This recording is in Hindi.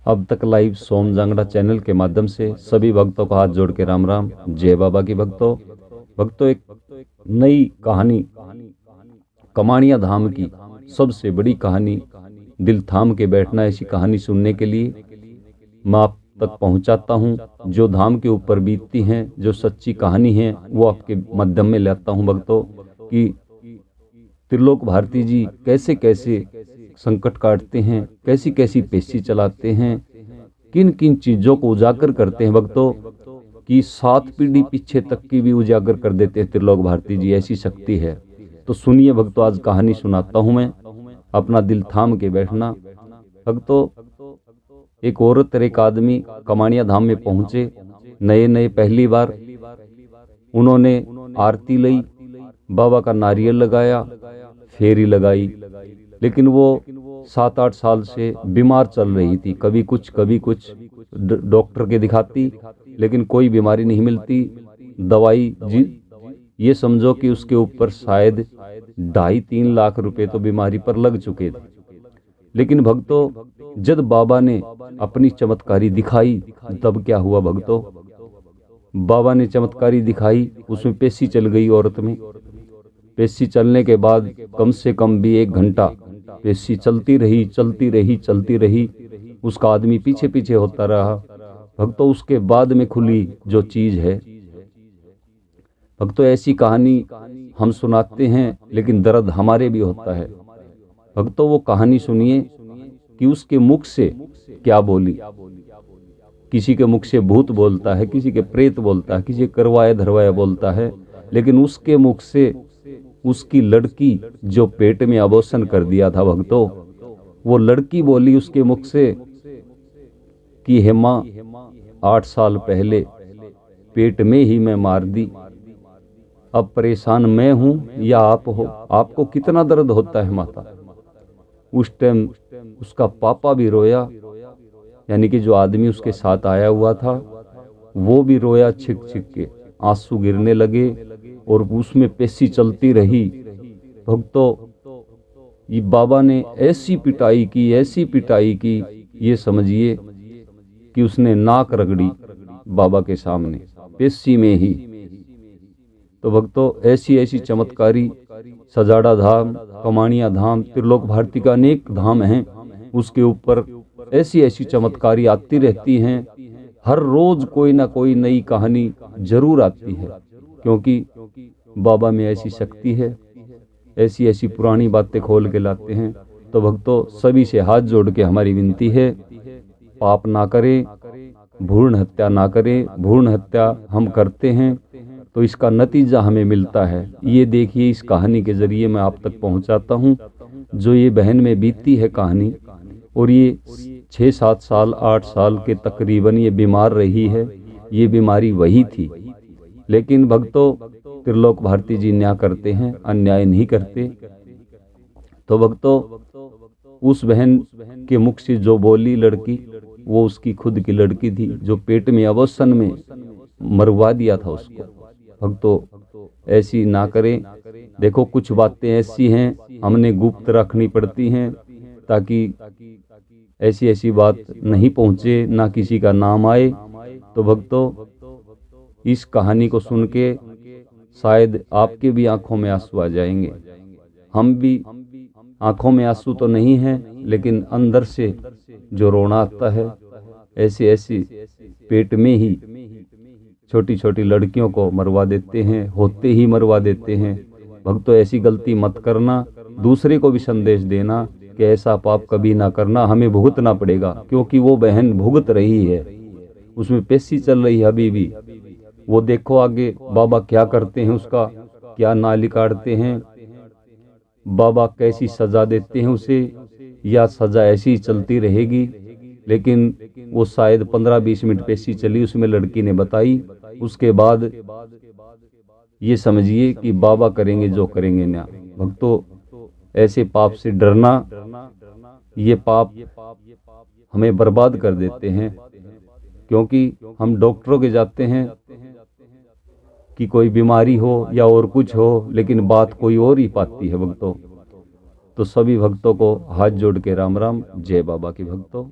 अब तक लाइव सोम जांगड़ा चैनल के माध्यम से सभी भक्तों को हाथ जोड़ के राम राम। जय बाबा की भक्तों एक नई कहानी, कमाणिया धाम की सबसे बड़ी कहानी, दिल थाम के बैठना, ऐसी कहानी सुनने के लिए मैं आप तक पहुंचाता हूं। जो धाम के ऊपर बीतती हैं, जो सच्ची कहानी है, वो आपके माध्यम में लाता हूं भक्तों कि त्रिलोक भारती जी कैसे कैसे संकट काटते हैं, कैसी कैसी पेशी चलाते हैं, किन किन चीजों को उजागर करते हैं भक्तों कि 7 पीढ़ी पीछे तक की भी उजागर कर देते हैं त्रिलोक भारती जी, ऐसी शक्ति है। तो सुनिए भक्तों, आज कहानी सुनाता हूं मैं, अपना दिल थाम के बैठना। भक्तों, एक औरत और एक आदमी कमाणिया धाम में पहुंचे, नए नए पहली बार। उन्होंने आरती ली, बाबा का नारियल लगाया, फेरी लगाई, लेकिन वो 7-8 साल से बीमार चल रही थी। कभी कुछ डॉक्टर के दिखाती, लेकिन कोई बीमारी नहीं मिलती। दवाई ये समझो कि उसके ऊपर शायद 2.5-3 लाख रुपए तो बीमारी पर लग चुके थे। लेकिन भक्तों, जब बाबा ने अपनी चमत्कारी दिखाई, तब क्या हुआ भक्तों, बाबा ने चमत्कारी दिखाई, उसमें पेशी चल गई औरत में। पेशी चलने के बाद कम से कम भी 1 घंटा पेशी चलती रही। उसका आदमी पीछे पीछे होता रहा भक्तों। उसके बाद में खुली जो चीज है भक्तों, ऐसी कहानी हम सुनाते हैं, लेकिन दर्द हमारे भी होता है भक्तों। वो कहानी सुनिए कि उसके मुख से क्या बोली। किसी के मुख से भूत बोलता है, किसी के प्रेत बोलता है, किसी करवाया धरवाया बोलता है, लेकिन उसके मुख से उसकी लड़की जो पेट में अबॉर्शन कर दिया था भक्तों, वो लड़की बोली उसके मुख से कि हे माँ, 8 साल पहले पेट में ही मैं मार दी। अब परेशान मैं हूं या आप हो, आपको कितना दर्द होता है माता। उस टाइम उसका पापा भी रोया, यानी कि जो आदमी उसके साथ आया हुआ था वो भी रोया, छिक छिक के आंसू गिरने लगे और उसमें पेशी चलती रही भक्तों। ये बाबा ने ऐसी पिटाई की, ये समझिए कि उसने नाक रगड़ी बाबा के सामने पेशी में ही। तो भक्तों, ऐसी चमत्कारी सजाड़ा धाम, कमाणिया धाम, त्रिलोक भारती का अनेक धाम हैं, उसके ऊपर ऐसी चमत्कारी आती रहती हैं। हर रोज कोई ना कोई नई कहानी जरूर आती है, क्योंकि बाबा में ऐसी शक्ति है। ऐसी पुरानी बातें खोल के लाते हैं। तो भक्तों, सभी से हाथ जोड़ के हमारी विनती है, पाप ना करें, भ्रूण हत्या ना करें। भ्रूण हत्या हम करते हैं तो इसका नतीजा हमें मिलता है। ये देखिए, इस कहानी के जरिए मैं आप तक पहुंचाता हूं जो ये बहन में बीती है कहानी। और ये 6-7 साल 8 साल के तकरीबन ये बीमार रही है। ये बीमारी वही थी, लेकिन भक्तों, त्रिलोक भारती जी न्याय करते हैं, अन्याय नहीं करते। तो भक्तों, उस बहन के मुख से जो बोली लड़की, वो उसकी खुद की लड़की थी, जो पेट में अबॉर्शन में मरवा दिया था उसको। भक्तों, ऐसी ना करें। देखो, कुछ बातें ऐसी हैं हमने गुप्त रखनी पड़ती हैं, ताकि ऐसी बात नहीं पहुंचे, ना किसी का नाम आए। तो भक्तों, इस कहानी को सुन के शायद आपके भी आंखों में आंसू आ जाएंगे। हम भी, आंखों में आंसू तो नहीं है, लेकिन अंदर से जो रोना आता है। ऐसी पेट में ही छोटी छोटी लड़कियों को मरवा देते हैं, होते ही मरवा देते हैं। भक्तों, ऐसी गलती मत करना। दूसरे को भी संदेश देना कि ऐसा पाप कभी ना करना, हमें भुगतना पड़ेगा, क्योंकि वो बहन भुगत रही है, उसमें पेशी चल रही है अभी भी। वो देखो आगे बाबा क्या करते हैं, उसका क्या नाली काटते हैं, बाबा कैसी सजा देते हैं उसे, या सजा ऐसी चलती रहेगी। लेकिन वो शायद 15-20 मिनट पेशी चली, उसमें लड़की ने बताई। उसके बाद ये समझिए कि बाबा करेंगे जो करेंगे न्याय। भक्तों, ऐसे पाप से डरना, ये पाप हमें बर्बाद कर देते हैं। क्योंकि हम डॉक्टरों के जाते हैं कि कोई बीमारी हो या और कुछ हो, लेकिन बात कोई और ही पाती है भक्तों। तो सभी भक्तों को हाथ जोड़ के राम राम। जय बाबा की भक्तों।